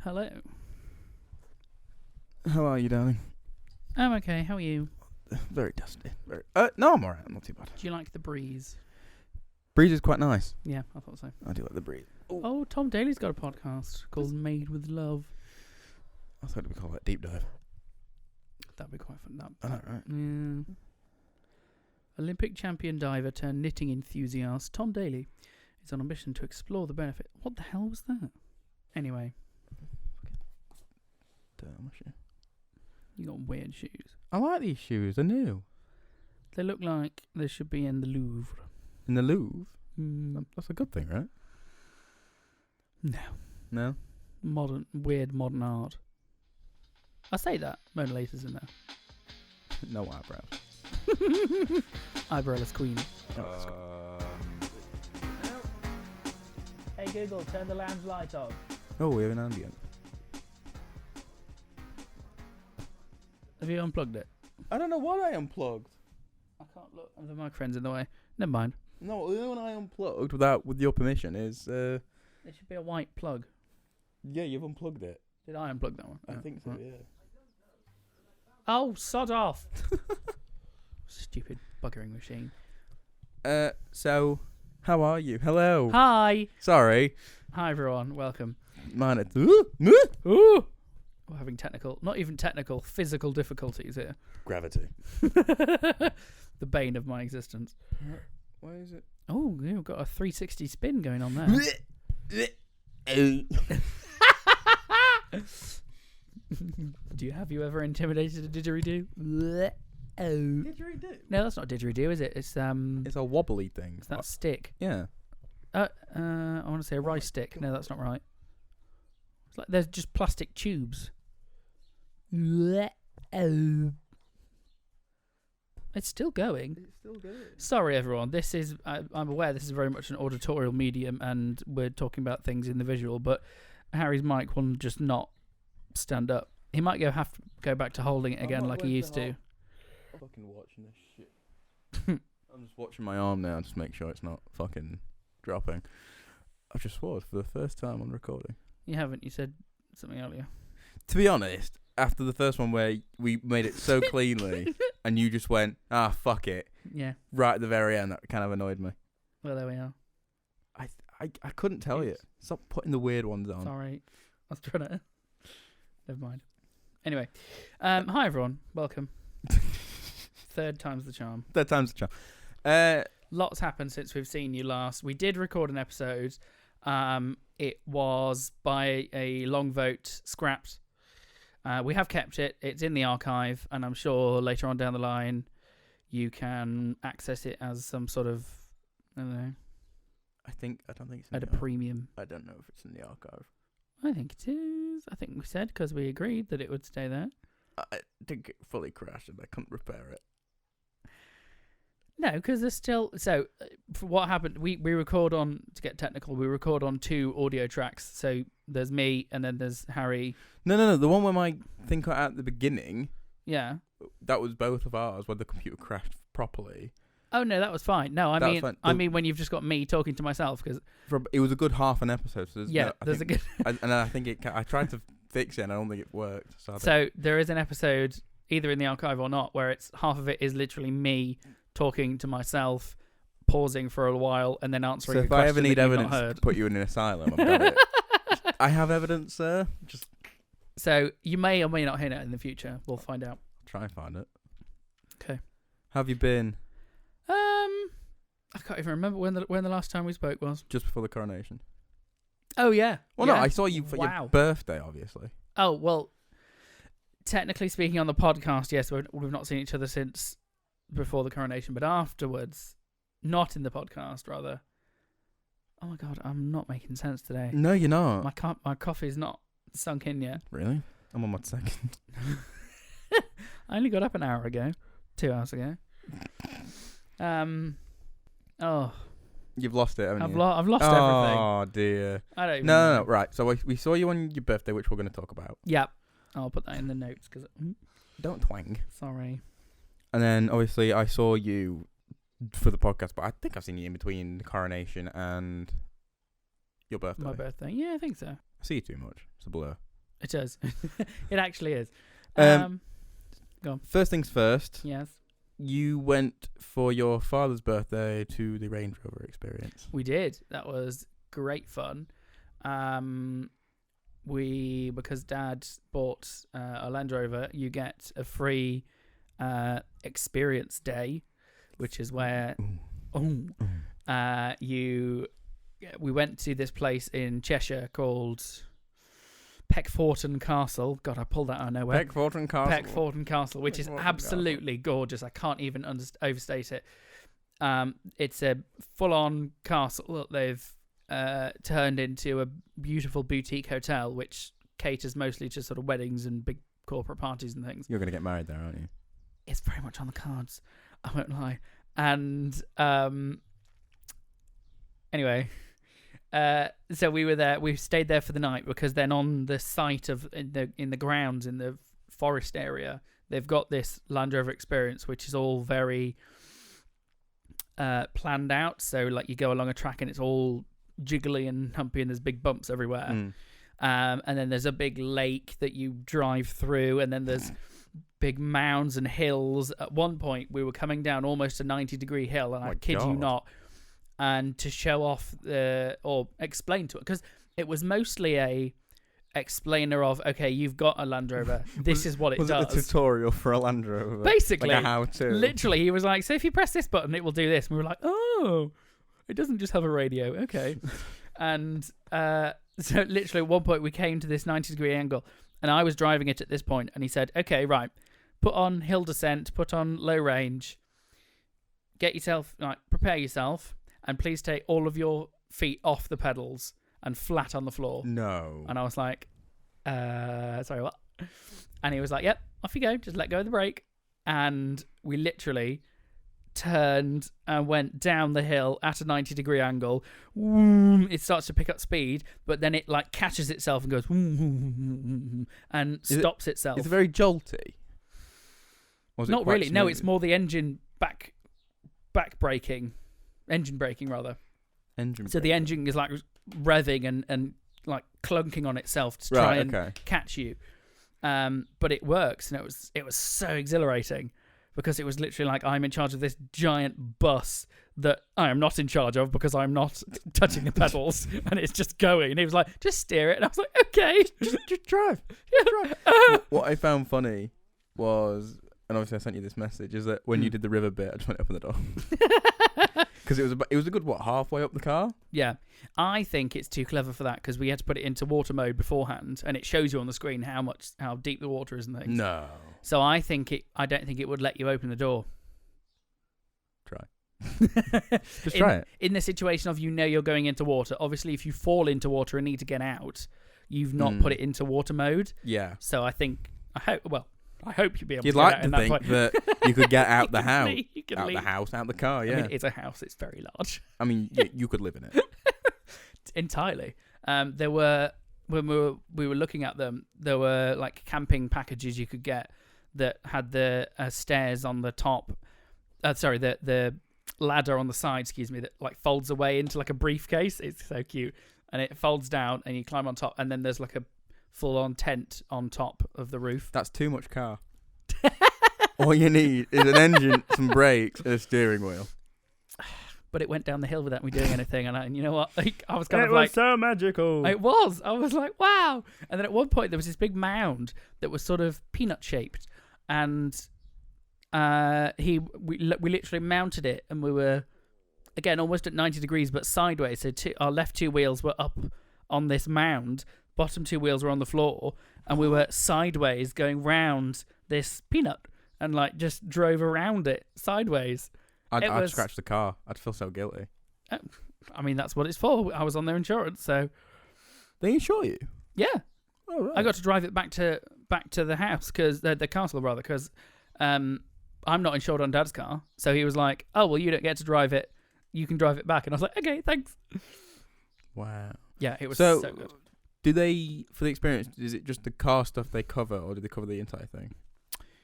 Hello. How are you, darling? I'm okay. How are you? Very dusty. No, I'm alright. I'm not too bad. Do you like the breeze? Breeze is quite nice. Yeah, I thought so. I do like the breeze. Oh, Tom Daly's got a podcast called Made with Love. I thought we'd call that Deep Dive. That'd be quite fun. I know, right? Yeah. Olympic champion diver turned knitting enthusiast Tom Daly is on a mission to explore the benefit. What the hell was that? Anyway. Damn shoe. You got weird shoes. I like these shoes. They're new. They look like they should be in the Louvre. In the Louvre? Mm. That's a good thing, right? No. No? Weird modern art. I say that. Mona Lisa's in there. No eyebrows. Eyebrowless queen. Hey Google, turn the lounge light off. Oh, we have an ambient. Have you unplugged it? I don't know what I unplugged. I can't look. The microphone's in the way. Never mind. No, the one I unplugged with your permission is It should be a white plug. yeah, you've unplugged it. Did I unplug that one? I think so, yeah. Oh, sod off! Stupid buggering machine. So how are you? Hello. Hi! Sorry. Hi everyone, welcome. Man, it's Ooh! We're having not even technical, physical difficulties here. gravity. The bane of my existence. Why is it? Oh, you've got a 360 spin going on there. Have you ever intimidated a didgeridoo? Didgeridoo? No, that's not didgeridoo, is it? It's It's a wobbly thing. It's that stick. Yeah. I want to say a rice stick. No, that's not right. It's like there's just plastic tubes. It's still going. It's still going. Sorry, everyone. This is I'm aware this is very much an auditorial medium, and we're talking about things in the visual. But Harry's mic will just not stand up. He might have to go back to holding it again like he used to. I'm fucking watching this shit. I'm just watching my arm now just to make sure it's not fucking dropping. I've just swore for the first time on recording. You haven't. You said something earlier. To be honest, after the first one where we made it so cleanly and you just went, fuck it. Yeah. Right at the very end, that kind of annoyed me. Well, there we are. I couldn't tell you. Stop putting the weird ones on. Sorry. I was trying to... Never mind. Anyway. Hi, everyone. Welcome. Third time's the charm. Third time's the charm. Lots happened since we've seen you last. We did record an episode. It was by a long vote scrapped. We have kept it. It's in the archive, and I'm sure later on down the line you can access it as some sort of, I don't know. I don't think it's at a premium. I don't know if it's in the archive. I think it is. I think we said because we agreed that it would stay there. I think it fully crashed and I couldn't repair it. No, because there's still... So, for what happened, we record on, to get technical, we record on 2 audio tracks. So, there's me and then there's Harry. No. The one where my thing cut out at the beginning... Yeah. That was both of ours where the computer crashed properly. Oh, no, that was fine. No, I mean when you've just got me talking to myself. Cause it was a good half an episode. So there's a good... and I think I tried to fix it and I don't think it worked. So, there is an episode, either in the archive or not, where it's half of it is literally me... talking to myself, pausing for a while, and then answering a question. So if I ever need evidence to put you in an asylum, I've got it. I have evidence, sir. So you may or may not hear it in the future. We'll find out. Try and find it. Okay. How have you been? I can't even remember when the last time we spoke was. Just before the coronation. Oh yeah. Well, yeah. No, I saw you for your birthday, obviously. Oh well. Technically speaking, on the podcast, yes, we've not seen each other since before the coronation, but afterwards, not in the podcast, rather. Oh my god, I'm not making sense today. No, you're not. My coffee's not sunk in yet. Really? I'm on my second. I only got up an hour ago, 2 hours ago. Oh, you've lost it, haven't you? I've lost everything. Oh dear. I don't even know. No. Right. So we saw you on your birthday, which we're going to talk about. Yep. I'll put that in the notes because. Don't twang. Sorry. And then, obviously, I saw you for the podcast, but I think I've seen you in between the coronation and your birthday. My birthday. Yeah, I think so. I see you too much. It's a blur. It does. It actually is. Um, Go on. First things first. Yes. You went for your father's birthday to the Range Rover experience. We did. That was great fun. Because Dad bought a Land Rover, you get a free experience day, which is where we went to this place in Cheshire called Peckforton Castle. God, I pulled that out of nowhere. Peckforton Castle, which is absolutely gorgeous. I can't even overstate it. It's a full-on castle that they've turned into a beautiful boutique hotel, which caters mostly to sort of weddings and big corporate parties and things. You're going to get married there, aren't you? It's very much on the cards. I won't lie. And anyway, so we were there. We stayed there for the night because then on the site of in the grounds in the forest area, they've got this Land Rover experience, which is all very planned out. So like you go along a track and it's all jiggly and humpy and there's big bumps everywhere. And then there's a big lake that you drive through, and then there's big mounds and hills. At one point, we were coming down almost a 90-degree hill, and I kid you not. And to show off or explain to it, because it was mostly a explainer of, okay, you've got a Land Rover. This is what it does. Was it a tutorial for a Land Rover? Basically. Like a how-to? Literally, he was like, so if you press this button, it will do this. And we were like, oh, it doesn't just have a radio. Okay. And so literally at one point, we came to this 90-degree angle, and I was driving it at this point, and he said, okay, right, put on hill descent, put on low range, get yourself, prepare yourself, and please take all of your feet off the pedals and flat on the floor. No. And I was like, sorry, what? And he was like, yep, off you go. Just let go of the brake. And we literally turned and went down the hill at a 90-degree angle. It starts to pick up speed, but then it like catches itself and goes and stops itself. It's very jolty. Not really. Smooth? No, it's more the engine back braking. Engine braking, rather. So the engine is like revving and like clunking on itself to try and catch you. But it works, and it was so exhilarating because it was literally like I'm in charge of this giant bus that I am not in charge of because I'm not touching the pedals, and it's just going. And he was like, "Just steer it," and I was like, "Okay, just drive." Yeah. What I found funny was, and obviously I sent you this message, is that when you did the river bit, I just went open the door. Because it was a good, halfway up the car? Yeah. I think it's too clever for that because we had to put it into water mode beforehand, and it shows you on the screen how deep the water is and things. No. So I don't think it would let you open the door. Try. Just try it. In the situation of you're going into water, obviously if you fall into water and need to get out, you've not put it into water mode. Yeah. So I hope you'll be able to get out to in that think point. that you could get out the house. Out the car, yeah. I mean, it's a house. It's very large. I mean, you could live in it. Entirely. There were, when we were looking at them, there were like camping packages you could get that had the stairs on the top. The ladder on the side, that like folds away into like a briefcase. It's so cute. And it folds down and you climb on top, and then there's like a full-on tent on top of the roof. That's too much car. All you need is an engine, some brakes, and a steering wheel. But it went down the hill without me doing anything, and you know what? I was kind of like... It was so magical. It was. I was like, wow. And then at one point, there was this big mound that was sort of peanut-shaped, and we literally mounted it, and we were, again, almost at 90 degrees, but sideways. So our left two wheels were up on this mound, bottom two wheels were on the floor, and we were sideways going round this peanut and like just drove around it sideways. I'd scratch the car. I'd feel so guilty. I mean, that's what it's for. I was on their insurance, so they insure you. Yeah. Oh, right. I got to drive it back to the house, because the castle, rather, because I'm not insured on Dad's car. So he was like, "Oh well, you don't get to drive it. You can drive it back." And I was like, "Okay, thanks." Wow. Yeah, it was so good. Do they, for the experience, is it just the car stuff they cover, or do they cover the entire thing?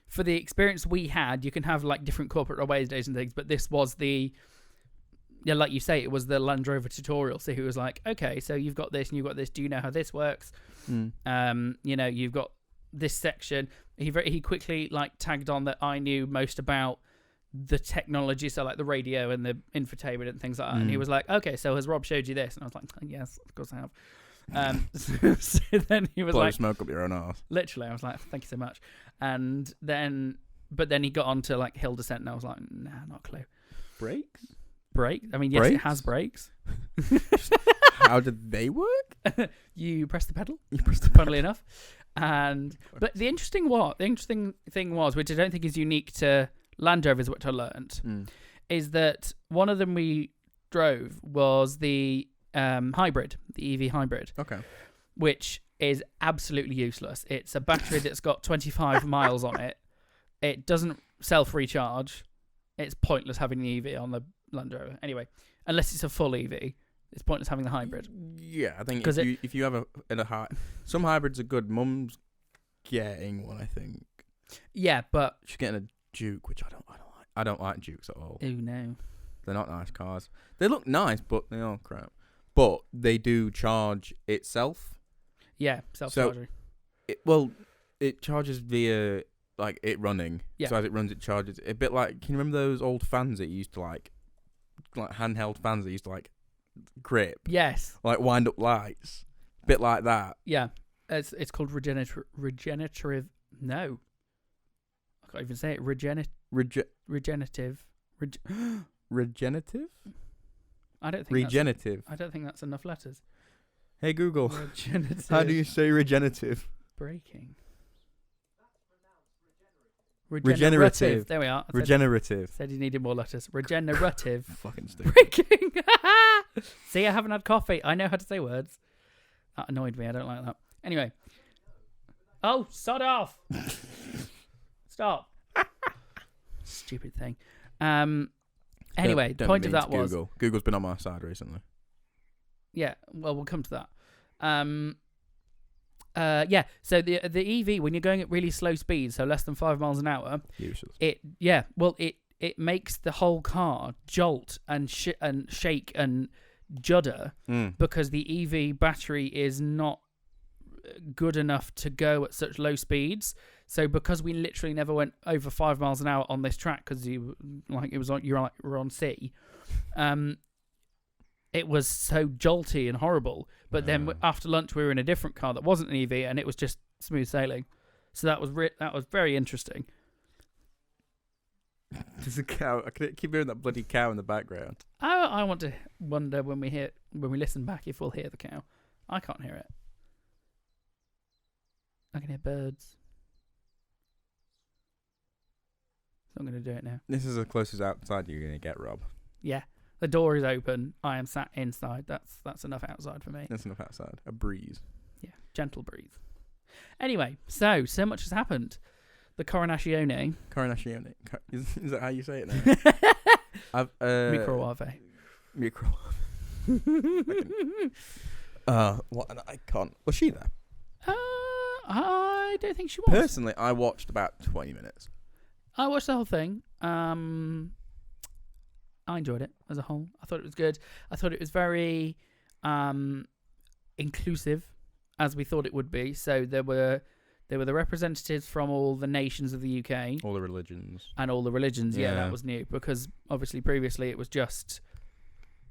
For the experience we had, you can have like different corporate aways days and things, but this was the yeah, like you say, it was the Land Rover tutorial. So he was like, okay, so you've got this and you've got this. Do you know how this works? You've got this section. He quickly like tagged on that I knew most about the technology, so like the radio and the infotainment and things like that. And he was like, okay, so has Rob showed you this? And I was like, yes, of course I have. So then he was blow like, smoke up your own arse. literally, I was like, thank you so much. And then, but then he got on to like hill descent, and I was like, nah, not a clue. Brakes? Brake? I mean, yes, Brakes? it has brakes. How did they work? You press the pedal. You press the Funnily enough. But the interesting thing was, which I don't think is unique to Land Rovers, which I learned, is that one of them we drove was the hybrid, the EV hybrid. Okay. Which is absolutely useless. It's a battery that's got 25 miles on it. It doesn't self-recharge. It's pointless having the EV on the Land Rover. Anyway, unless it's a full EV, it's pointless having the hybrid. Yeah, I think if you have some hybrids are good. Mum's getting one, I think. Yeah, but She's getting a Duke, which I don't like. I don't like Dukes at all. oh no, They're not nice cars. They look nice, but they are crap. But they do charge itself. yeah, self-charging. It charges via like it running. Yeah. So as it runs, it charges. A bit like, can you remember those old fans that you used to like handheld fans that used to like grip, Yes. like wind up lights, bit like that. Yeah, it's called regenerative. No, I can't even say it. Regenerative. Regenerative. I don't think Regenerative. I don't think that's enough letters. Hey Google, Regenerative. how do you say regenerative? Braking. Regenerative. There we are. Regenerative. Said you needed more letters. Regenerative. Fucking stupid. Braking. See, I haven't had coffee. I know how to say words. That annoyed me. I don't like that. Anyway. Oh, sod off. Stop. Stupid thing. Anyway, the point of that was... Google's been on my side recently. Yeah, well, we'll come to that. So the EV, when you're going at really slow speeds, so less than 5 miles an hour, Useless. it makes the whole car jolt and shake and judder because the EV battery is not good enough to go at such low speeds. So because we literally never went over 5 miles an hour on this track because you were on sea, it was so jolty and horrible. But then after lunch, we were in a different car that wasn't an EV, and it was just smooth sailing. So that was very interesting. There's a cow. I can keep hearing that bloody cow in the background. I want to wonder when we listen back if we'll hear the cow. I can't hear it. I can hear birds. So I'm going to do it now. This is as close as outside you're going to get, Rob. Yeah. The door is open. I am sat inside. That's enough outside for me. That's enough outside. A breeze. Yeah, gentle breeze. Anyway, so much has happened. The coronation. Coronation. Is that how you say it now? Microwave. What an icon. Was she there? I don't think she was. Personally, I watched about 20 minutes. I watched the whole thing. I enjoyed it as a whole. I thought it was good. I thought it was very inclusive, as we thought it would be. So there were the representatives from all the nations of the UK. All the religions. And all the religions, yeah, that was new. Because obviously previously it was just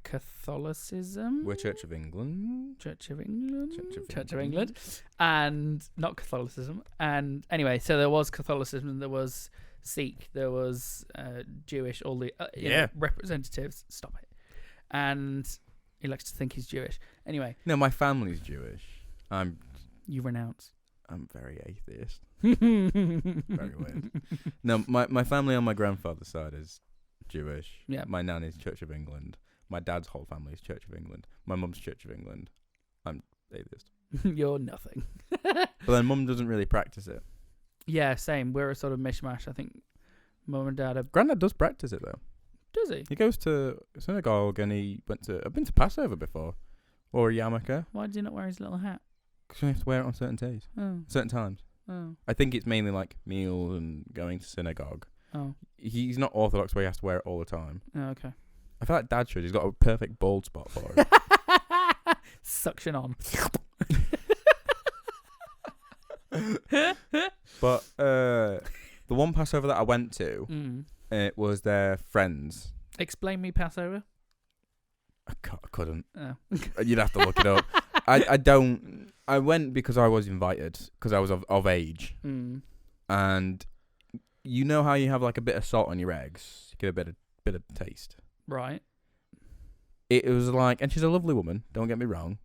Catholicism. We're Church of England. Church of England. And not Catholicism. And anyway, so there was Catholicism, there was Sikh, there was Jewish, all the representatives. Stop it. And he likes to think he's Jewish. Anyway. No, my family's Jewish. You renounce. I'm very atheist. Very weird. No, my family on my grandfather's side is Jewish. Yeah. My nan is Church of England. My dad's whole family is Church of England. My mum's Church of England. I'm atheist. You're nothing. But then mum doesn't really practice it. Yeah, same. We're a sort of mishmash. I think mum and dad are... Granddad does practice it, though. Does he? He goes to synagogue and I've been to Passover before. Or a yarmulke. Why does he not wear his little hat? Because you have to wear it on certain days. Oh. Certain times. Oh. I think it's mainly like meals and going to synagogue. Oh. He's not Orthodox where he has to wear it all the time. Oh, okay. I feel like Dad should. He's got a perfect bald spot for it. Suction on. But the one Passover that I went to, it was their friends. Explain me Passover. I couldn't. Oh. You'd have to look it up. I don't. I went because I was invited because I was of age, and you know how you have like a bit of salt on your eggs, you get a bit of taste. Right. It was like, and she's a lovely woman. Don't get me wrong,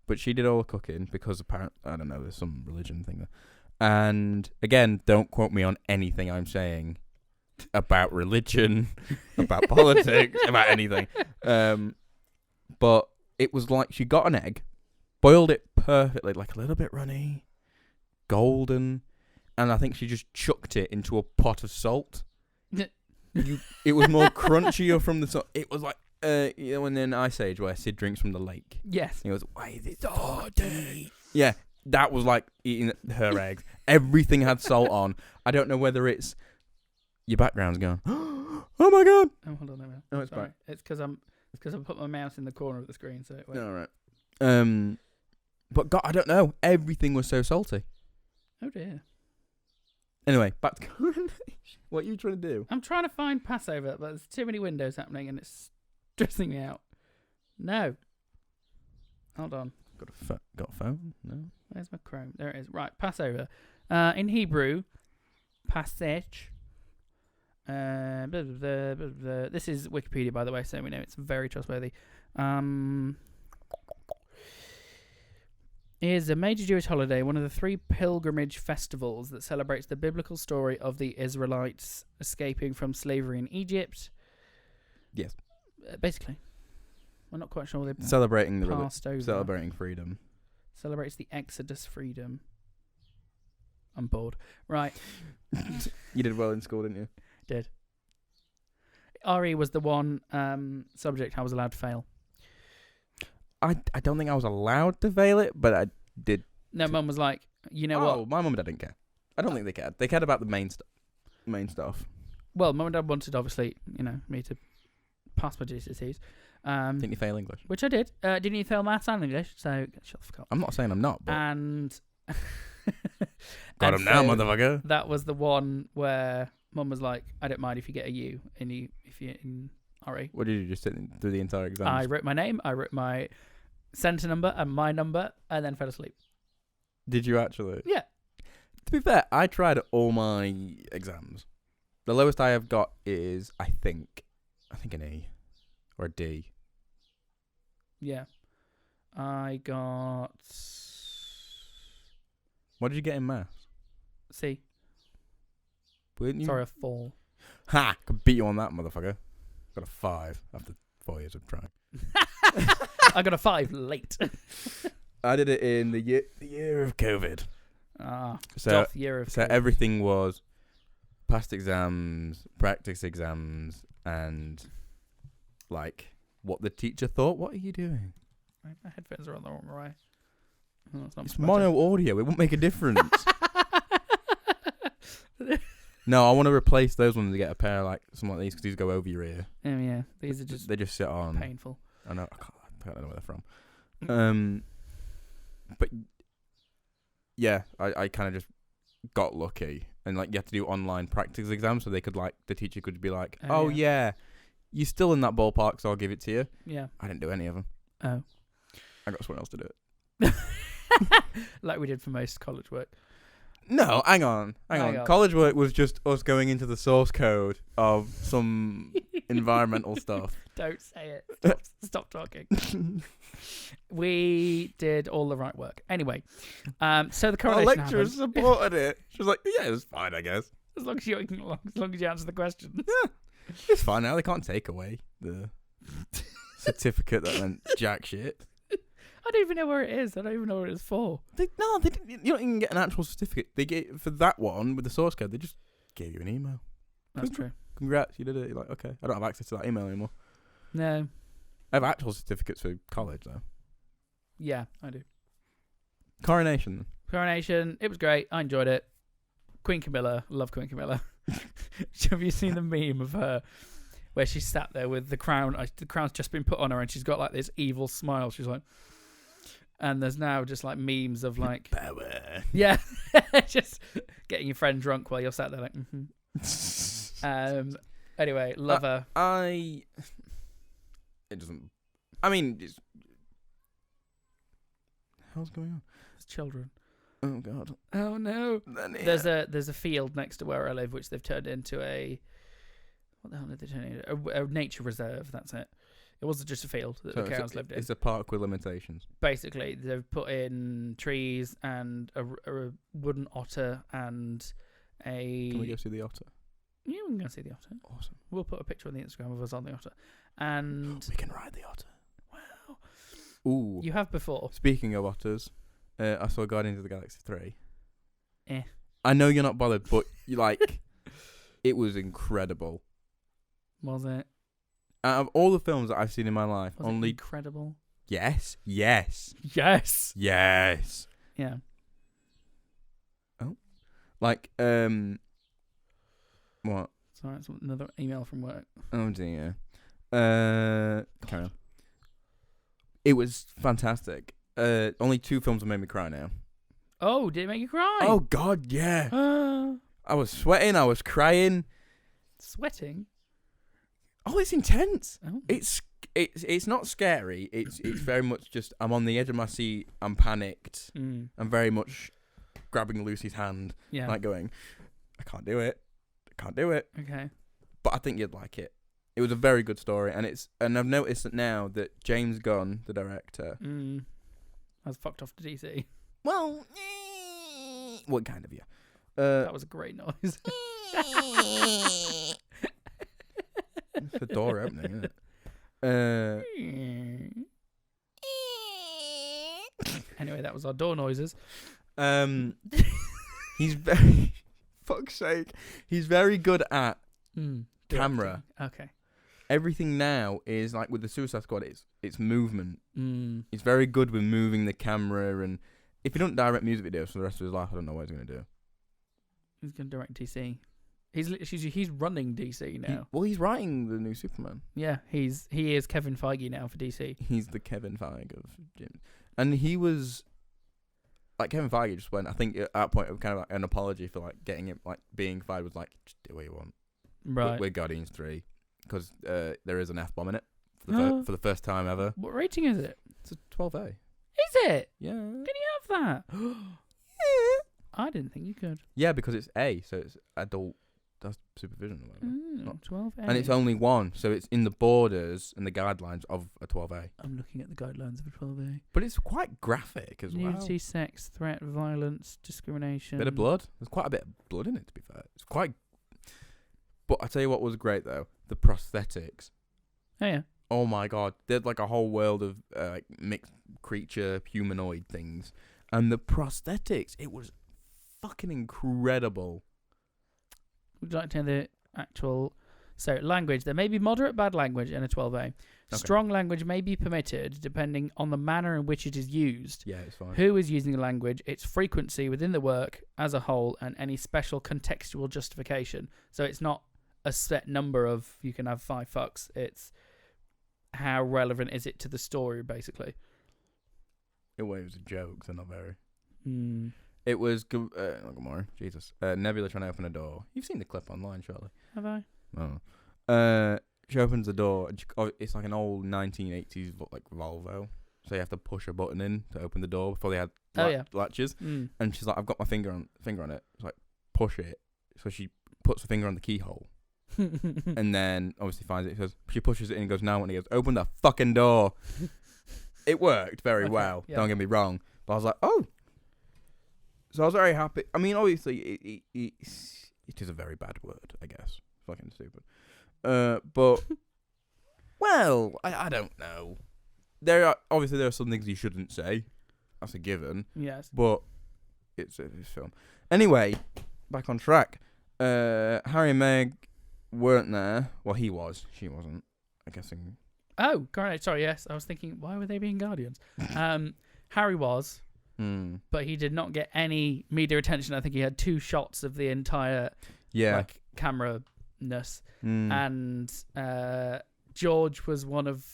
but she did all the cooking because apparently I don't know. There's some religion thing there. And again, don't quote me on anything I'm saying about religion, about politics, about anything. But it was like she got an egg, boiled it perfectly, like a little bit runny, golden, and I think she just chucked it into a pot of salt. It was more crunchier from the salt. It was like, you know, in an ice age where Sid drinks from the lake. Yes. He goes, why is it salty? Yeah, that was like eating her eggs. Everything had salt on. I don't know whether it's your background's gone. Oh my god! Oh, hold on a minute. Oh, it's Sorry. back. It's because I put my mouse in the corner of the screen, so it went. All right. But God, I don't know. Everything was so salty. Oh dear. Anyway, back to coronation. What are you trying to do? I'm trying to find Passover, but there's too many windows happening, and it's stressing me out. No. Hold on. Got a phone? No. Where's my Chrome? There it is. Right, Passover. In Hebrew, passage. Blah, blah, blah, blah, blah. This is Wikipedia, by the way, so we know it's very trustworthy. Is a major Jewish holiday, one of the 3 pilgrimage festivals that celebrates the biblical story of the Israelites escaping from slavery in Egypt. Yes. Basically. I'm not quite sure they Celebrating the passed over. Celebrating freedom. Celebrates the Exodus freedom. I'm bored. Right. You did well in school, didn't you? Did. RE was the one subject I was allowed to fail. I don't think I was allowed to fail it, but I did. No, Mum was like, you know what? Oh, my mum and dad didn't care. I don't think they cared. They cared about the main stuff. Well, Mum and Dad wanted, obviously, you know, me to pass my GCSEs. Didn't you fail English? Which I did. Didn't you fail maths and English? So, shut the fuck up. I'm not saying I'm not, but... And... Got him now, motherfucker. That was the one where Mum was like, I don't mind if you get a U if you're in RE. What did you just sit through the entire exam? I wrote my name, I wrote my centre number and my number, and then fell asleep. Did you actually? Yeah. To be fair, I tried all my exams. The lowest I have got is, I think an E or a D. Yeah. I got... What did you get in maths? C. Wouldn't you? Sorry, a 4. Ha! Could beat you on that, motherfucker. Got a 5 after 4 years of trying. I got a 5 late. I did it in the year of COVID. Year of so COVID. Everything was past exams, practice exams, and like what the teacher thought. What are you doing? My headphones are on the wrong way. Oh, it's mono audio. It won't make a difference. No, I want to replace those ones and get a pair like something like these because these go over your ear. Oh yeah, these are just they just sit on. Painful. I know. I can't know where they're from. But yeah, I kind of just got lucky, and like you had to do online practice exams, so they could like the teacher could be like, "Oh yeah, you're still in that ballpark, so I'll give it to you." Yeah. I didn't do any of them. Oh. I got someone else to do it. Like we did for most college work. No, hang on. College work was just us going into the source code of some environmental stuff. Don't say it. Stop talking. We did all the right work. Anyway, so the coronation Our lecturer happened. supported it. She was like, yeah, it's fine, I guess. As long as you answer the questions. Yeah, it's fine now. They can't take away the certificate that meant jack shit. I don't even know where it is. I don't even know what it's for. They didn't. You don't even get an actual certificate. They gave for that one with the source code. They just gave you an email. That's true. Congrats, you did it. You're like, okay, I don't have access to that email anymore. No. I have actual certificates for college though. Yeah, I do. Coronation. It was great. I enjoyed it. Queen Camilla. Love Queen Camilla. Have you seen the meme of her where she's sat there with the crown. The crown's just been put on her, and she's got like this evil smile. She's like, and there's now just like memes of like power. Yeah, just getting your friend drunk while you're sat there like. Anyway, love her. It doesn't. I mean, hell's going on? It's children. Oh God. Oh no. Yeah. There's a field next to where I live, which they've turned into what the hell did they turn it into? A nature reserve. That's it. It wasn't just a field that the cows lived in. It's a park with limitations. Basically, they've put in trees and a wooden otter and a. Can we go see the otter? Yeah, we can go see the otter. Awesome. We'll put a picture on the Instagram of us on the otter. And we can ride the otter. Wow. Ooh. You have before. Speaking of otters, I saw Guardians of the Galaxy 3. Eh. I know you're not bothered, but you like it was incredible. Was it? Out of all the films that I've seen in my life, Was only it incredible? Yes. Yes. Yeah. Oh. Like what? Sorry, it's another email from work. Oh dear. Carry on. It was fantastic. Only 2 films have made me cry now. Oh, did it make you cry? Oh God, yeah. I was sweating. I was crying. Sweating. Oh, it's intense. Oh. It's not scary. It's very much just I'm on the edge of my seat. I'm panicked. I'm very much grabbing Lucy's hand, like going, I can't do it. Okay. But I think you'd like it. It was a very good story, and I've noticed that now that James Gunn, the director, has fucked off to DC. Well, what kind of that was a great noise. It's the door opening, isn't it? Anyway, that was our door noises. He's very fuck's sake. He's very good at camera. Okay. Everything now is like with the Suicide Squad. It's movement. He's very good with moving the camera, and if he don't direct music videos for the rest of his life, I don't know what he's gonna do. He's gonna direct DC. He's running DC now. He's writing the new Superman. Yeah, he is Kevin Feige now for DC. He's the Kevin Feige of Jim, and he was like Kevin Feige just went. I think at that point it was kind of like an apology for like getting it like being fired was like just do what you want. Right. With Guardians 3 because there is an F-bomb in it for the first time ever. What rating is it? It's a 12A. Is it? Yeah. Can you have that? Yeah. I didn't think you could. Yeah, because it's A, so it's adult. That's supervision or whatever. 12A. And it's only 1, so it's in the borders and the guidelines of a 12A. I'm looking at the guidelines of a 12A. But it's quite graphic as well. Nudity, sex, threat, violence, discrimination. Bit of blood. There's quite a bit of blood in it, to be fair. It's quite. But I tell you what was great though, the prosthetics. Oh yeah. Oh my God, there's like a whole world of like mixed creature humanoid things, and the prosthetics. It was fucking incredible. Would you like to hear the actual... So, language. There may be moderate bad language in a 12A. Okay. Strong language may be permitted depending on the manner in which it is used. Yeah, it's fine. Who is using the language, its frequency within the work as a whole, and any special contextual justification. So, it's not a set number of you can have 5 fucks. It's how relevant is it to the story, basically. It was a joke, so not very. It was Gamora, Jesus. Nebula trying to open a door. You've seen the clip online, surely. Have I? Oh. She opens the door. And it's like an old 1980s like Volvo. So you have to push a button in to open the door before they had latches. And she's like, I've got my finger on it. It's like, push it. So she puts her finger on the keyhole. And then obviously finds it. She pushes it in and goes, now, and he goes, open the fucking door. It worked very well. Yeah. Don't get me wrong. But I was like, oh. So I was very happy. I mean, obviously, it is a very bad word, I guess. Fucking stupid. But, well, I don't know. There are some things you shouldn't say. That's a given. Yes. But it's a film. Anyway, back on track. Harry and Meg weren't there. Well, he was. She wasn't. I'm guessing. Oh, sorry, yes. I was thinking, why were they being Guardians? Harry was. But he did not get any media attention. I think he had 2 shots of the entire camera and George was one of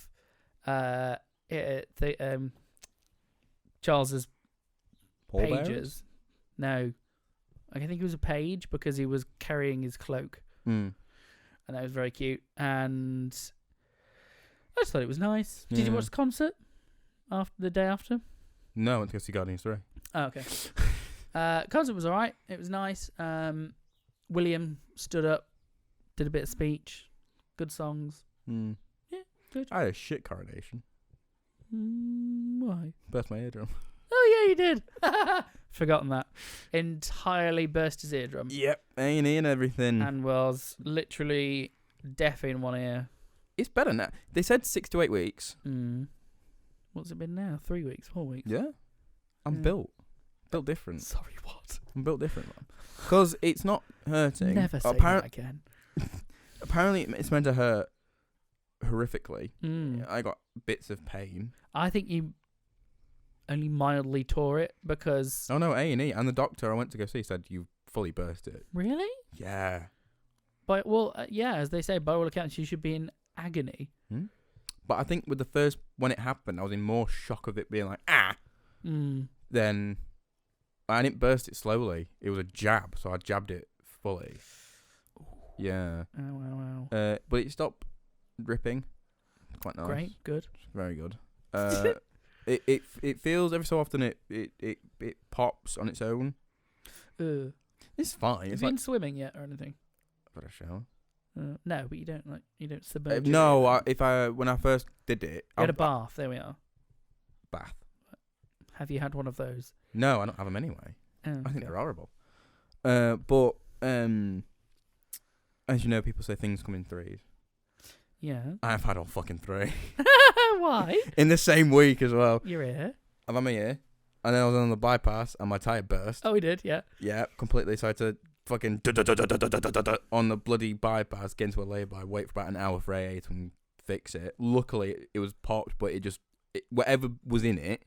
Charles's pages. No, I think he was a page because he was carrying his cloak, and that was very cute. And I just thought it was nice. Did you watch the concert after the day after? No, I went to go see Guardians 3. Oh, okay. Concert was alright. It was nice. William stood up, did a bit of speech. Good songs. Yeah, good. I had a shit coronation. Why? Burst my eardrum. Oh, yeah, you did. Forgotten that. Entirely burst his eardrum. Yep, A&E and everything. And was literally deaf in one ear. It's better now. They said 6 to 8 weeks. What's it been now? 3 weeks? 4 weeks? Yeah. I'm built different. Sorry, what? I'm built different, man. Because it's not hurting. Never say that again. Apparently, it's meant to hurt horrifically. Mm. I got bits of pain. I think you only mildly tore it because... Oh, no, A&E. And the doctor I went to go see said you fully burst it. Really? Yeah. But, well, yeah, as they say, by all accounts, you should be in agony. But I think with the first, when it happened, I was in more shock of it being like, then I didn't burst it slowly. It was a jab, so I jabbed it fully. Ooh. Yeah. Oh, wow. But it stopped ripping. Quite nice. Great, good. Very good. It feels every so often it pops on its own. It's fine. Have you been swimming yet or anything? I've had a shower. No, but you don't submerge. No, when I first did it, you had a bath. There we are. Bath. Have you had one of those? No, I don't have them anyway. Oh, I think they're horrible. But as you know, people say things come in threes. Yeah. I've had all fucking 3. Why? In the same week as well. Your ear? I've had my ear, and then I was on the bypass, and my tyre burst. Oh, we did, yeah. Yeah, completely. So I had to fucking on the bloody bypass, get into a lay-by, wait for about an hour for AA to fix it. Luckily, it was popped, but whatever was in it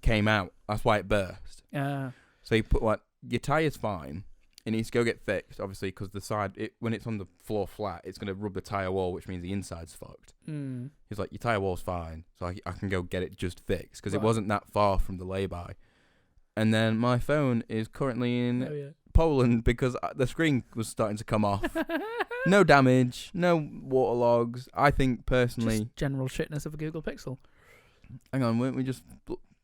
came out. That's why it burst. So you put your tyre's fine. It needs to go get fixed, obviously, because the side, when it's on the floor flat, it's going to rub the tyre wall, which means the inside's fucked. He's like, your tyre wall's fine, so I can go get it just fixed, because it wasn't that far from the lay-by. And then my phone is currently in Poland, because the screen was starting to come off. No damage, no waterlogs. I think, personally... Just general shitness of a Google Pixel. Hang on, weren't we just...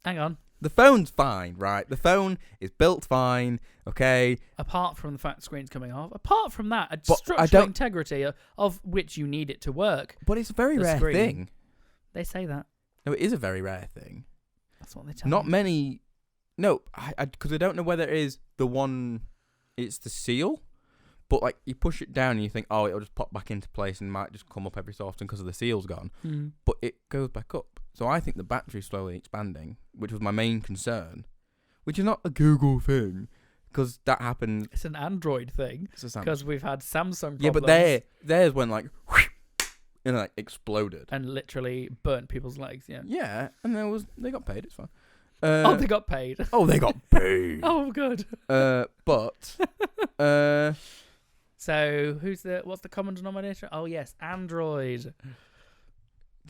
Hang on. The phone's fine, right? The phone is built fine, okay? Apart from the fact the screen's coming off. Apart from that, structural integrity of which you need it to work. But it's a very rare thing. They say that. No, it is a very rare thing. That's what they tell me. Not many... No, because I don't know whether it is the one... It's the seal, but like you push it down and you think, oh, it'll just pop back into place and might just come up every so often because the seal's gone. But it goes back up. So I think the battery's slowly expanding, which was my main concern, which is not a Google thing, because that happened. It's an Android thing, because we've had Samsung problems. Yeah, but theirs went like, and like exploded. And literally burnt people's legs, yeah. Yeah, and they got paid, it's fine. They got paid. Oh, they got paid. Oh, good. But... So, what's the common denominator? Oh, yes, Android.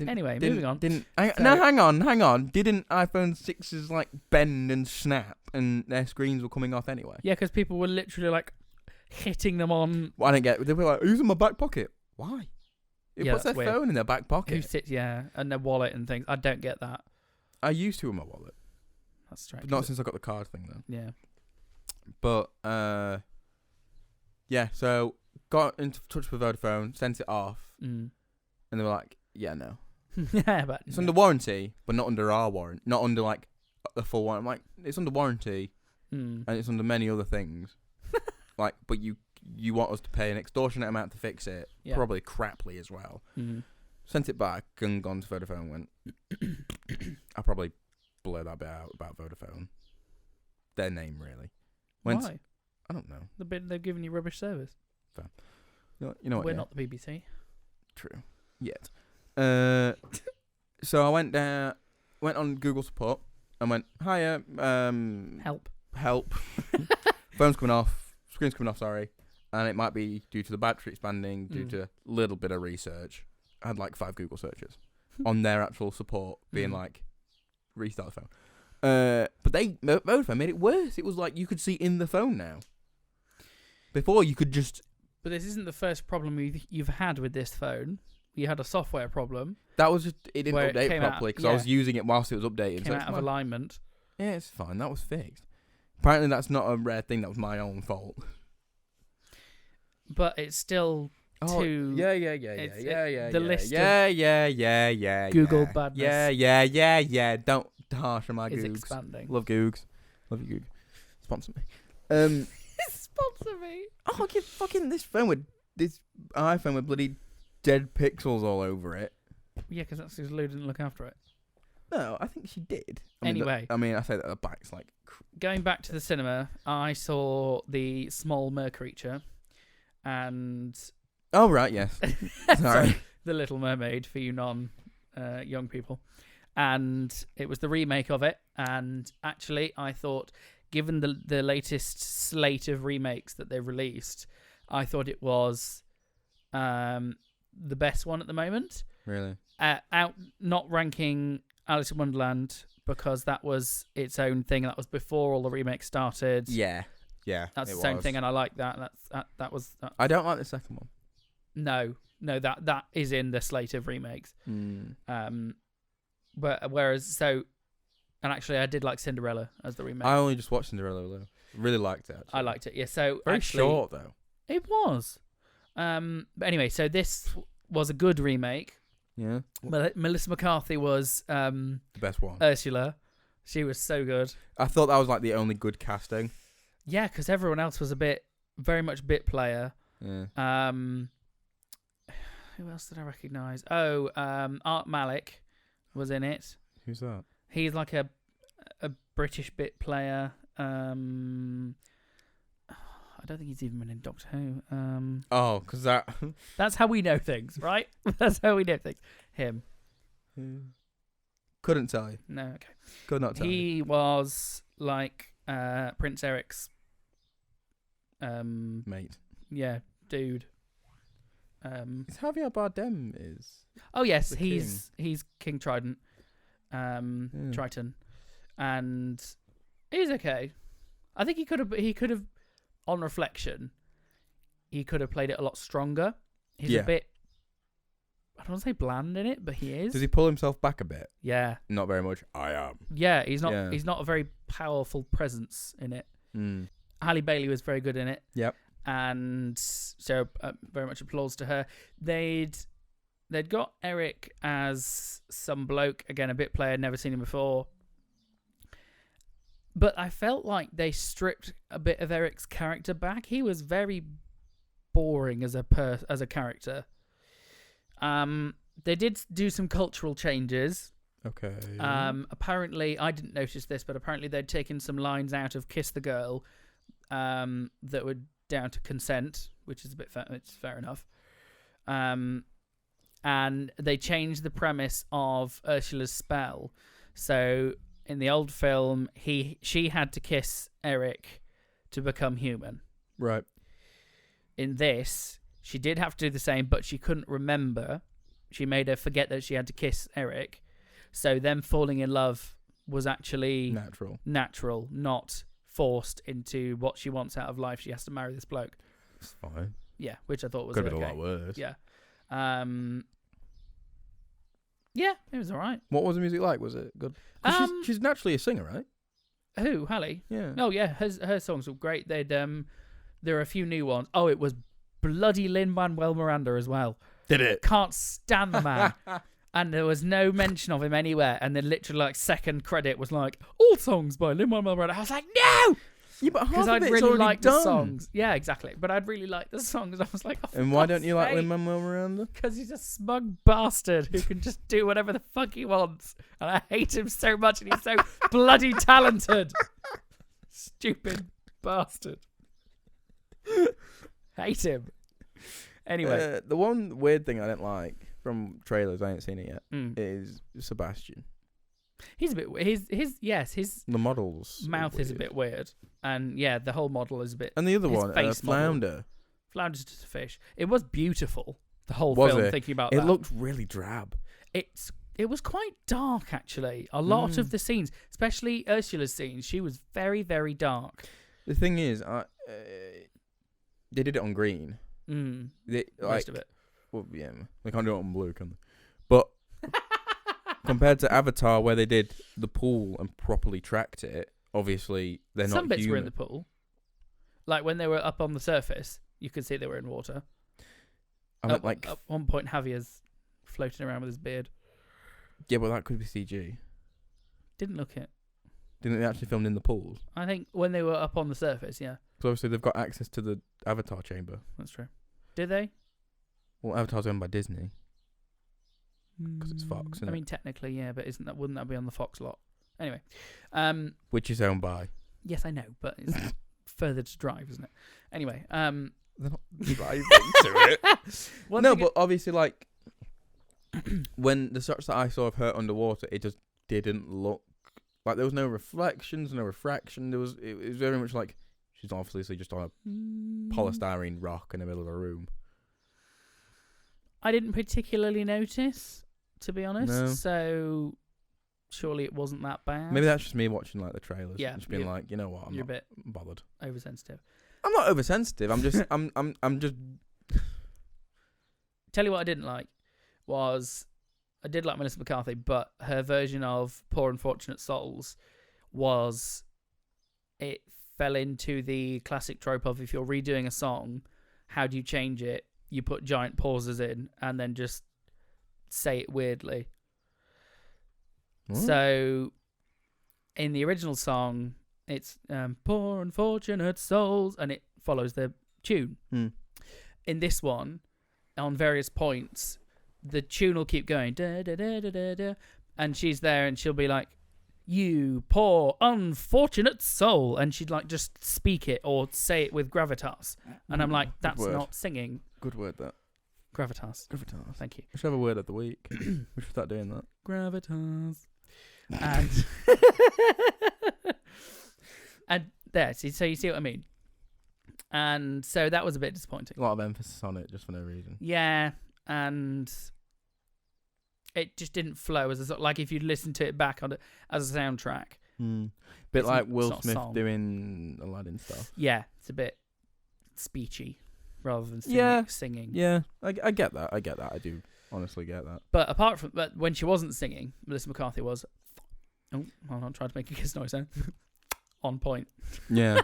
Anyway, moving on. Hang on. Didn't iPhone 6s like bend and snap and their screens were coming off anyway? Yeah, because people were literally like hitting them on... Well, I didn't get it. They were like, who's in my back pocket? Why? It puts their phone in their back pocket. And their wallet and things. I don't get that. I used to in my wallet. That's strange. But not since I got the card thing though. Yeah. But yeah, so got into touch with Vodafone, sent it off, and they were like, yeah, no. Yeah, but it's under warranty, but not under our warranty. Not under like the full warranty. I'm like, it's under warranty, and it's under many other things. Like, but you want us to pay an extortionate amount to fix it, probably craply as well. Sent it back and gone to Vodafone and went, I'll probably blur that bit out about Vodafone. Their name, really. Why? I don't know. They've given you rubbish service. Fair. You know what? We're not the BBC. True. Yet. So I went on Google Support and went, hiya, Help. Phone's coming off, screen's coming off, sorry. and it might be due to the battery expanding, due to a little bit of research. I had like 5 Google searches on their actual support, being like, restart the phone. But Vodafone made it worse. It was like you could see in the phone now. Before you could just. But this isn't the first problem you've had with this phone. You had a software problem. That was just it didn't update properly because I was using it whilst it was updating. Came out of alignment. Yeah, it's fine. That was fixed. Apparently, that's not a rare thing. That was my own fault. But it's still too. Yeah. The list. Yeah. Google badness. Yeah. Don't harsh on my is Googs. Expanding. Love Googs. Love you, Goog. Sponsor me. Sponsor me. Oh, get fucking this iPhone with bloody dead pixels all over it. Yeah, because that's because Lou didn't look after it. No, I think she did. I say that her back's like. Going back to the cinema, I saw the small mer creature, and. Oh right, yes. Sorry. The Little Mermaid for you young people, and it was the remake of it. And actually, I thought, given the latest slate of remakes that they've released, I thought it was the best one at the moment. Really? Out not ranking Alice in Wonderland because that was its own thing. That was before all the remakes started. Yeah. That's its own thing, and I like that. That was. I don't like the second one. No, that is in the slate of remakes. But whereas and actually I did like Cinderella as the remake. I only just watched Cinderella. Really liked it. Actually. I liked it. Yeah. So very actually, short though. It was. But anyway, so this was a good remake. Yeah. Melissa McCarthy was the best one. Ursula. She was so good. I thought that was like the only good casting. Yeah, because everyone else was very much bit player. Yeah. Who else did I recognise? Oh, Art Malik was in it. Who's that? He's like a British bit player. I don't think he's even been in Doctor Who. Because that. That's how we know things, right? That's how we know things. Him. Couldn't tell you. No, okay. Could not tell you. He was like Prince Eric's mate. Yeah, dude. It's Javier Bardem is. Oh yes, he's King Trident. Triton, and he's okay. I think he could have on reflection, he could have played it a lot stronger. He's a bit, I don't want to say bland in it, but he is. Does he pull himself back a bit? Yeah. Not very much. I am. Yeah, he's not. Yeah. He's not a very powerful presence in it. Halle Bailey was very good in it. Yep. And so very much applause to her. They'd got Eric as some bloke, again, a bit player, never seen him before. But I felt like they stripped a bit of Eric's character back. He was very boring as a character. They did do some cultural changes. Okay. Apparently, I didn't notice this, but apparently they'd taken some lines out of Kiss the Girl that were down to consent, which is a bit it's fair enough. And they changed the premise of Ursula's spell. So in the old film, she had to kiss Eric to become human. Right. In this, she did have to do the same, but she couldn't remember. She made her forget that she had to kiss Eric. So them falling in love was actually natural, not forced into what she wants out of life. She has to marry this bloke. It's fine. Yeah, which I thought was could have been a lot worse. Yeah. Yeah, it was all right. What was the music like? Was it good? She's naturally a singer, right? Who? Halle? Yeah. Oh, yeah. Her songs were great. There are a few new ones. Oh, it was bloody Lin-Manuel Miranda as well. Did it? Can't stand the man. And there was no mention of him anywhere. And then literally, like, second credit was like, all songs by Lin-Manuel Miranda. I was like, no! Yeah, but because I'd really like the songs. Yeah, exactly. But I'd really like the songs. I was like, oh, and why don't you like Lin-Manuel Miranda? Because he's a smug bastard who can just do whatever the fuck he wants. And I hate him so much, and he's so bloody talented. Stupid bastard. Hate him. Anyway. The one weird thing I didn't like from trailers, I ain't seen it yet, is Sebastian. He's a bit. His the model's mouth is a bit weird, and yeah, the whole model is a bit. And the other one, Flounder. Floundered to fish. It was beautiful. The whole Was film. it? Thinking about It that, looked really drab. it was quite dark actually. A lot of the scenes, especially Ursula's scenes, she was very, very dark. The thing is, they did it on green. Most of it. Well, yeah, they can't do it on blue, can they? But compared to Avatar, where they did the pool and properly tracked it, obviously they're not. Some bits human. were in the pool, like when they were up on the surface, you could see they were in water. I meant, like, at one point, Javier's floating around with his beard. Yeah, but that could be CG. Didn't look it. Didn't they actually film in the pools? I think when they were up on the surface, yeah. Because obviously they've got access to the Avatar chamber. That's true. Did they? Well, Avatar's owned by Disney. Because it's Fox, isn't I it? mean, technically, yeah, but wouldn't that be on the Fox lot? Anyway. Which is owned by... Yes, I know, but it's further to drive, isn't it? Anyway. They're not driving to it. No, but obviously, like, when the shots that I saw of her underwater, it just didn't look... Like, there was no reflections, no refraction. It was very much like she's obviously just on a polystyrene rock in the middle of a room. I didn't particularly notice, to be honest. No. So surely it wasn't that bad. Maybe that's just me watching like the trailers. Yeah, and just being like, you know what, I'm you're not a bit bothered. oversensitive. I'm not oversensitive. I'm just I'm just. Tell you what I didn't like was I did like Melissa McCarthy, but her version of Poor Unfortunate Souls was it fell into the classic trope of if you're redoing a song, how do you change it? You put giant pauses in and then just say it weirdly. What? So in the original song, it's Poor Unfortunate Souls, and it follows the tune. In this one, on various points, the tune will keep going, da, da, da, da, da, da, and she's there and she'll be like, you poor unfortunate soul, and she'd like just speak it or say it with gravitas, and I'm like, that's not singing. Good word, that. Gravitas. Thank you. We should have a word of the week. We should start doing that. Gravitas. And and there, so you see what I mean. And so that was a bit disappointing. A lot of emphasis on it just for no reason. Yeah, and it just didn't flow as like if you'd listened to it back as a soundtrack. Bit like Will Smith doing Aladdin stuff. Yeah, it's a bit speechy rather than singing. Yeah, I get that. I do honestly get that. But apart from that, when she wasn't singing, Melissa McCarthy was. Oh, hold on, trying to make a kiss noise then. On point. Yeah.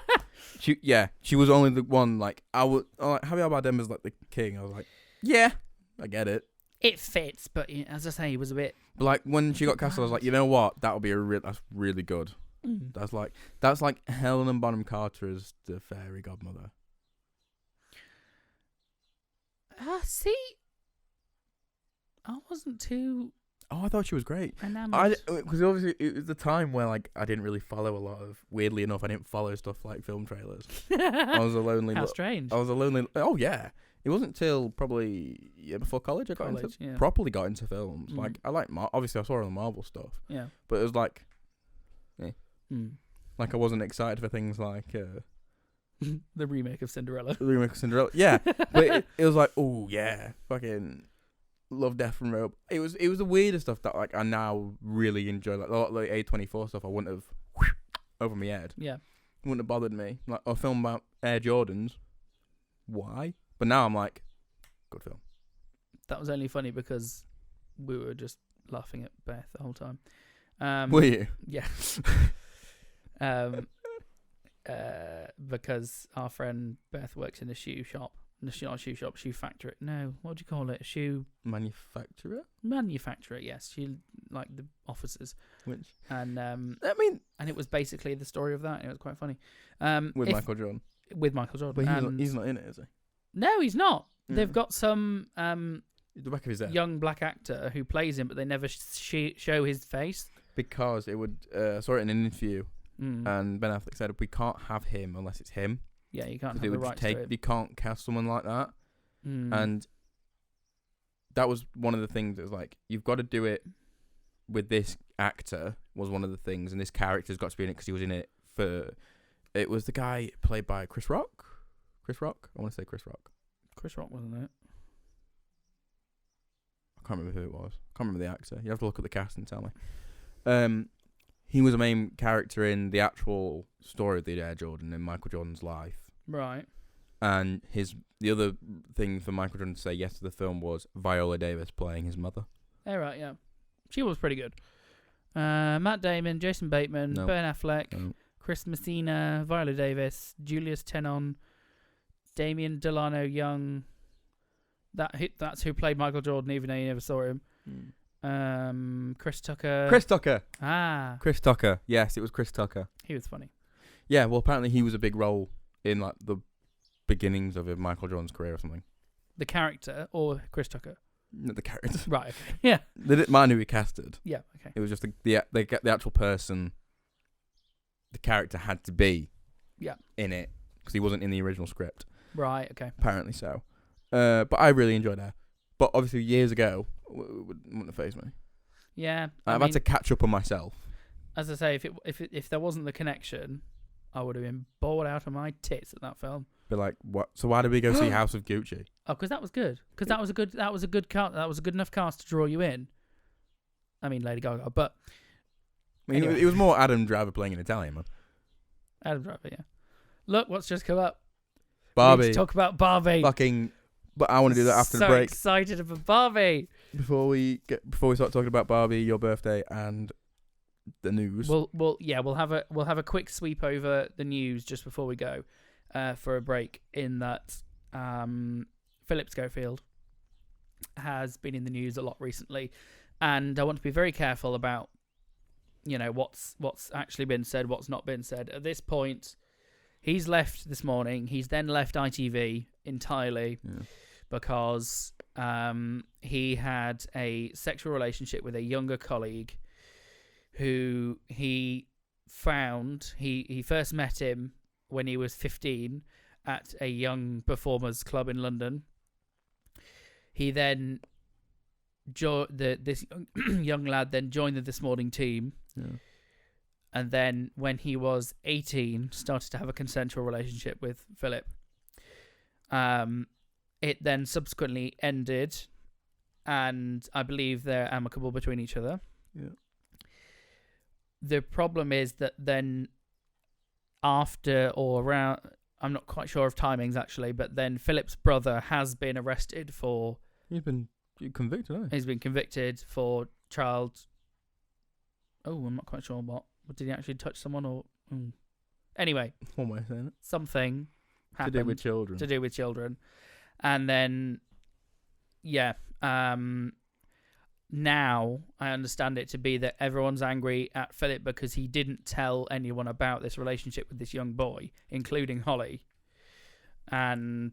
She was only the one, like, I would, like, Javier Bardem is like the king. I was like, yeah, I get it. It fits, but as I say, it was a bit. But like when she got cast, I was like, you know what? That'll be that's really good. That's like Helena Bonham Carter as the fairy godmother. See, I wasn't too. Oh, I thought she was great. Enamored. Because obviously it was the time where like I didn't really follow a lot of. Weirdly enough, I didn't follow stuff like film trailers. I was a lonely. How strange. I was a lonely. Oh yeah, it wasn't until probably before college I properly got into films. Like I like obviously I saw all the Marvel stuff. Yeah. But it was like, like I wasn't excited for things like the remake of Cinderella. The remake of Cinderella. Yeah, but it was like, oh yeah, fucking. Love Death and Rope. It was the weirdest stuff that like I now really enjoy. Like a lot of the A24 stuff I wouldn't have over my head. Yeah. It wouldn't have bothered me. Like a film about Air Jordans. Why? But now I'm like, good film. That was only funny because we were just laughing at Beth the whole time. Were you? Yeah. Because our friend Beth works in a shoe shop. Not a shoe shop, shoe factory. No, what do you call it? A shoe manufacturer. Yes, she like the officers. Which and and it was basically the story of that. It was quite funny. With Michael Jordan. With Michael Jordan, but he's not in it, is he? No, he's not. They've got some the back of his head. Young black actor who plays him, but they never show his face because it would. I saw it in an interview, and Ben Affleck said we can't have him unless it's him. Yeah, you can't have the rights to it. You can't cast someone like that. And that was one of the things that was like, you've got to do it with this actor was one of the things, and this character's got to be in it because he was in it for... It was the guy played by Chris Rock? I want to say Chris Rock. Chris Rock wasn't it? I can't remember who it was. I can't remember the actor. You have to look at the cast and tell me. He was a main character in the actual story of the Air Jordan in Michael Jordan's life. Right. And the other thing for Michael Jordan to say yes to the film was Viola Davis playing his mother. Oh, right, yeah. She was pretty good. Matt Damon, Jason Bateman, No. Ben Affleck, No. Chris Messina, Viola Davis, Julius Tenon, Damien Delano Young. That's who played Michael Jordan, even though you never saw him. Chris Tucker. Chris Tucker. Ah, Chris Tucker. Yes, it was Chris Tucker. he was funny. Yeah, well, apparently he was a big role in like the beginnings of Michael Jordan's career or something. The character or Chris Tucker? Not the character. Right. Okay. Yeah. They didn't mind who he casted. Yeah. Okay. It was just the actual person. The character had to be. Yeah. In it because he wasn't in the original script. Right. Okay. Apparently so. But I really enjoyed her. But obviously years ago, wouldn't have phased me. Yeah. I've had to catch up on myself. As I say, if there wasn't the connection, I would have been bored out of my tits at that film. Be like, what? So why did we go see House of Gucci? Oh, because that was good. Because that was a good cast. That was a good enough cast to draw you in. I mean, Lady Gaga, but I mean, anyway. it was more Adam Driver playing an Italian man. Adam Driver, yeah. Look, what's just come up? Barbie. We need to talk about Barbie. Fucking. But I want to do that after the break. So excited about Barbie. Before we start talking about Barbie, your birthday, and the news. We'll have a quick sweep over the news just before we go for a break. In that, Philip Schofield has been in the news a lot recently, and I want to be very careful about, what's actually been said, what's not been said. At this point, he's left this morning. He's then left ITV entirely. Yeah. Because he had a sexual relationship with a younger colleague who he found, he first met him when he was 15 at a young performers club in London. He then, this young lad then joined the This Morning team. Yeah. And then when he was 18, started to have a consensual relationship with Philip. It then subsequently ended, and I believe they're amicable between each other. Yeah. The problem is that then after or around, I'm not quite sure of timings actually, but then Philip's brother has been arrested for... He's been convicted, hasn't he? He's been convicted for child... Oh, I'm not quite sure what. Did he actually touch someone or... Anyway. One way of saying it. Something happened. To do with children. To do with children. And then, now I understand it to be that everyone's angry at Philip because he didn't tell anyone about this relationship with this young boy, including Holly, and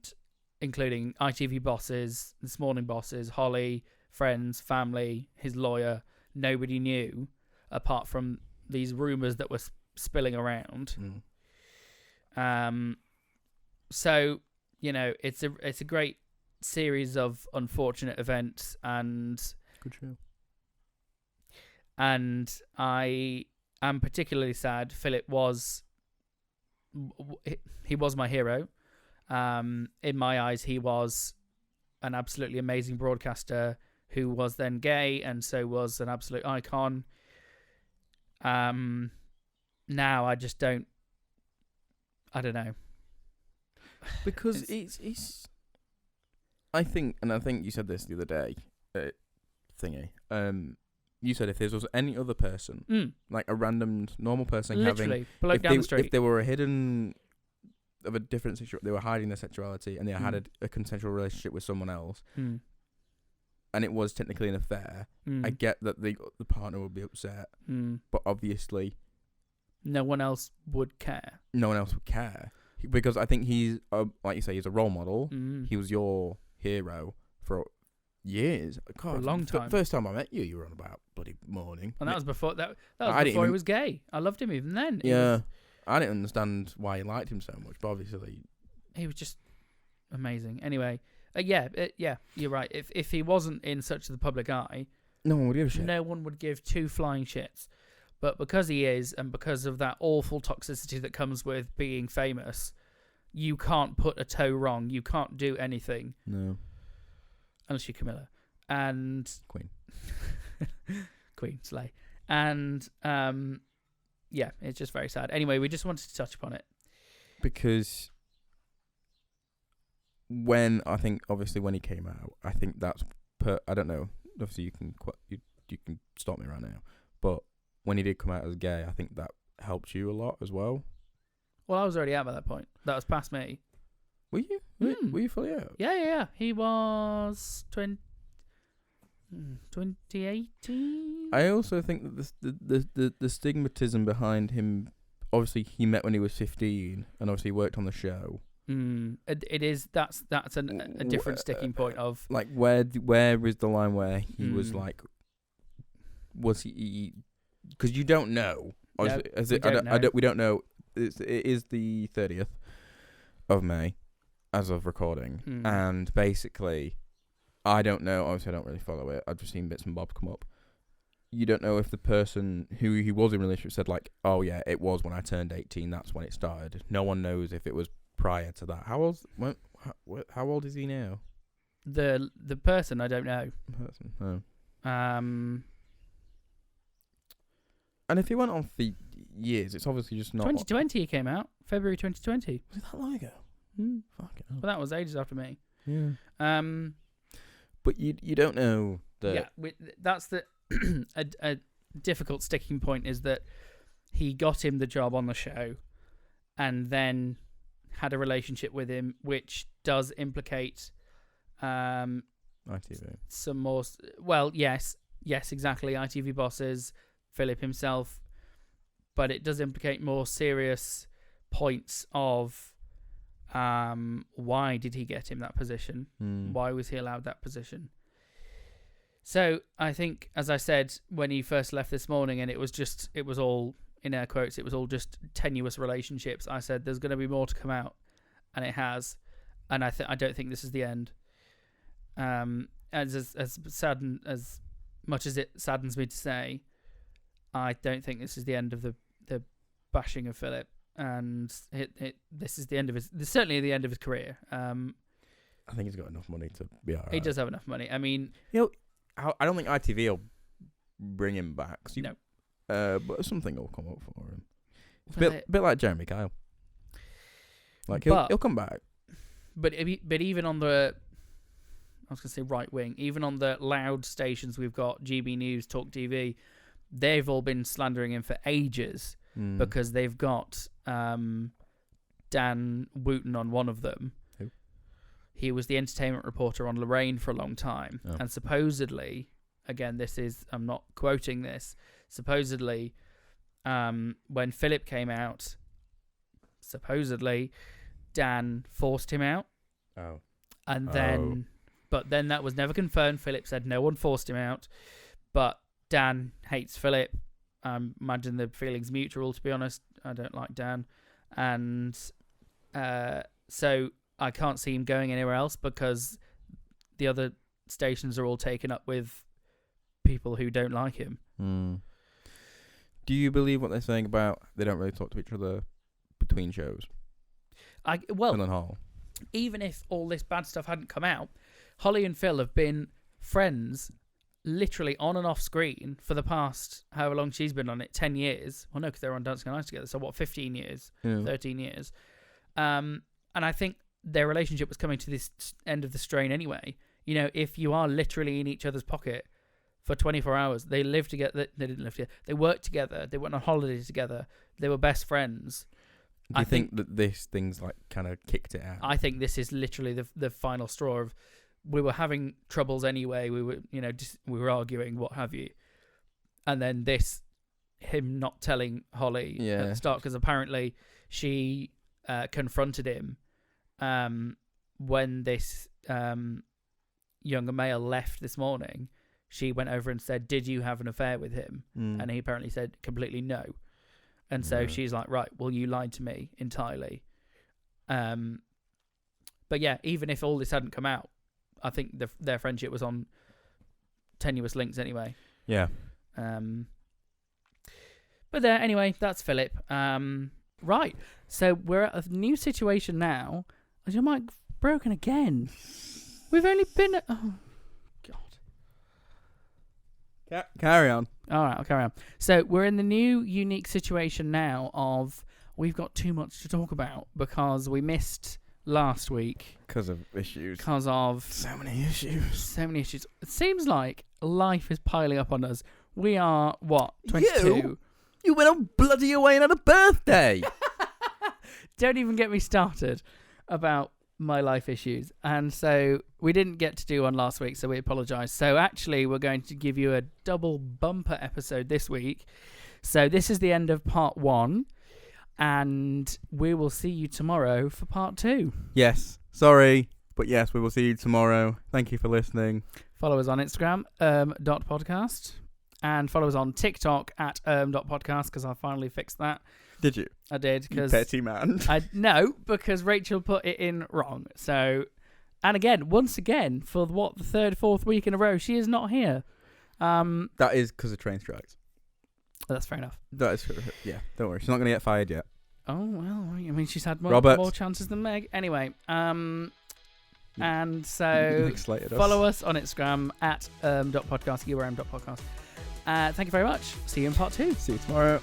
including ITV bosses, This Morning bosses, Holly, friends, family, his lawyer. Nobody knew apart from these rumours that were spilling around. So... it's a great series of unfortunate events, and good show. And I am particularly sad. Philip was my hero. In my eyes, he was an absolutely amazing broadcaster who was then gay, and so was an absolute icon. Now I just don't. I don't know. Because it's I think you said this the other day, thingy. You said if there was any other person, like a random normal person, literally bloke down the street, if they were a hidden of a different situation, they were hiding their sexuality and they had a consensual relationship with someone else, and it was technically an affair. I get that the partner would be upset, but obviously, no one else would care. No one else would care. Because I think he's, like you say, he's a role model. He was your hero for years. God, for a long time. First time I met you, you were on about bloody morning. And that was before that was before he was gay. I loved him even then. I didn't understand why you liked him so much, but obviously he was just amazing. Anyway, you're right. If he wasn't in such the public eye, no one would give a shit. No one would give two flying shits. But because he is, and because of that awful toxicity that comes with being famous, you can't put a toe wrong. You can't do anything. No. Unless you're Camilla. And... Queen. Queen, slay. And, yeah, it's just very sad. Anyway, we just wanted to touch upon it. Because when he came out, I think that's... I don't know. Obviously, you can stop me right now. But when he did come out as gay, I think that helped you a lot as well. Well, I was already out by that point. That was past me. Were you? Were you fully out? Yeah. He was 2018. I also think that the stigmatism behind him. Obviously, he met when he was 15, and obviously worked on the show. It is. That's a different sticking point of like where is the line where he was like, was he? Because you don't know. No, we don't know. It is the 30th of May, as of recording, and basically, I don't know. Obviously, I don't really follow it. I've just seen bits and bobs come up. You don't know if the person who he was in a relationship said like, "Oh yeah, it was when I turned 18. That's when it started." No one knows if it was prior to that. How old is he now? The person, I don't know. Oh. And if he went on for years, it's obviously just not. 2020 he came out. February 2020. Was it that long ago? Fucking hell. Well, that was ages after me. Yeah. But you don't know that. Yeah, that's the a difficult sticking point is that he got him the job on the show, and then had a relationship with him, which does implicate ITV. Some more. Well, yes, exactly. ITV bosses, Philip himself, but it does implicate more serious points of why did he get him that position? Why was he allowed that position? So I think, as I said when he first left this morning, and it was all in air quotes, it was all just tenuous relationships. I said there's going to be more to come out, and it has, and I don't think this is the end. As much as it saddens me to say, I don't think this is the end of the bashing of Philip, and this is the end of certainly the end of his career. I think he's got enough money to be alright. He does have enough money. I mean, I don't think ITV will bring him back. No. But something will come up for him. It's a bit like Jeremy Kyle. Like he'll come back. But even on the, I was going to say right wing, even on the loud stations we've got, GB News, Talk TV, they've all been slandering him for ages because they've got Dan Wooten on one of them. Who? He was the entertainment reporter on Lorraine for a long time. Oh. And supposedly, again, I'm not quoting this, supposedly, when Philip came out, supposedly Dan forced him out. Oh. And then, but then that was never confirmed. Philip said no one forced him out, but Dan hates Philip. Imagine the feeling's mutual, to be honest. I don't like Dan. And so I can't see him going anywhere else because the other stations are all taken up with people who don't like him. Do you believe what they're saying about they don't really talk to each other between shows? Phil and Hall. Even if all this bad stuff hadn't come out, Holly and Phil have been friends literally on and off screen for the past, however long she's been on it, 10 years. Well, no, because they were on Dancing on Ice together. So what, 15 years? Yeah. 13 years. And I think their relationship was coming to this end of the strain anyway. You know, if you are literally in each other's pocket for 24 hours, they live together. They didn't live together. They worked together. They went on holiday together. They were best friends. Do you think that this thing's like kind of kicked it out? I think this is literally the final straw of, we were having troubles anyway. We were, we were arguing, what have you. And then him not telling Holly at the start, because apparently she confronted him when this younger male left this morning. She went over and said, "Did you have an affair with him?" And he apparently said completely no. And so she's like, right, well, you lied to me entirely. But yeah, even if all this hadn't come out, I think their friendship was on tenuous links anyway. Yeah. But anyway, that's Philip. Right. So we're at a new situation now. Is your mic broken again? We've only been... Oh, God. Carry on. All right, I'll carry on. So we're in the new unique situation now of we've got too much to talk about because we missed last week. Because of issues. Because of... So many issues. So many issues. It seems like life is piling up on us. We are, what, 22? You went on bloody away and had a birthday. Don't even get me started about my life issues. And so we didn't get to do one last week, so we apologise. So actually, we're going to give you a double bumper episode this week. So this is the end of part 1, and we will see you tomorrow for part 2. Yes. Sorry, but yes, we will see you tomorrow. Thank you for listening. Follow us on Instagram, @podcast, and follow us on TikTok @podcast, because I finally fixed that. Did you? I did, because petty man. No, because Rachel put it in wrong. So, and again, once again, for the third, fourth week in a row, she is not here. That is because of train strikes. That's fair enough. That is, yeah. Don't worry, she's not going to get fired yet. Oh well, I mean, she's had more chances than Meg. Anyway, and so follow us on Instagram @podcast, @podcast. Thank you very much. See you in part 2. See you tomorrow.